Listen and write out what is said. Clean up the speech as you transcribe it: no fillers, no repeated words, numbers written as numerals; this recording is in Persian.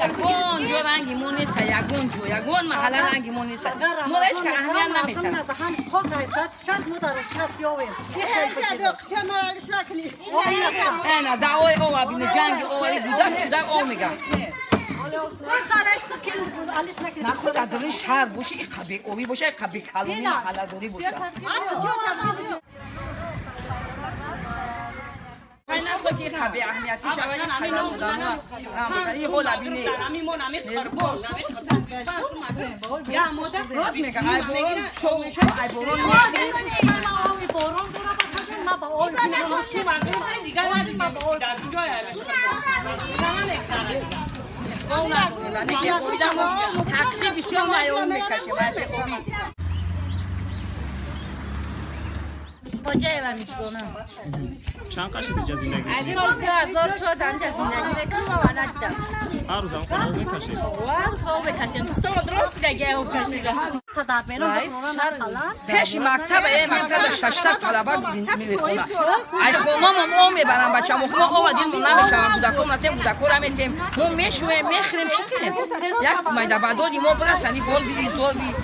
یگون جو رنگیمون نیست یگون محله رنگیمون نیست ما هیچ که اهمیت نمیتونم اینا دعوای او بین جنگ او ولی گذشت او میگم نه خود اداره شهر باشه این قبیل اوی باشه قبیل کلونی محله داری باشه نه خود این قبیل اهمیتی شود این خیلی بودن این حول بینه راست میگم ای بارون شو میشه ای بارون تاکسی بسیار مایون میکشه کجای من میشکنم چند قشنگ دیگه زندگی از سال 2014 زندگی میکنم و ندیدم هر روز هم خود میکشید واو سال بکشیم درست دیگه او کشیده پیش مکتب ششصد طلبه میخونه ای خونم او میبرم بچه‌مو خونم او دیدم نمیشم بودکم نتیم بودکورم میتیم ما میشویم میخریم چی کنیم یک مایده بعد ما برسنی گل بی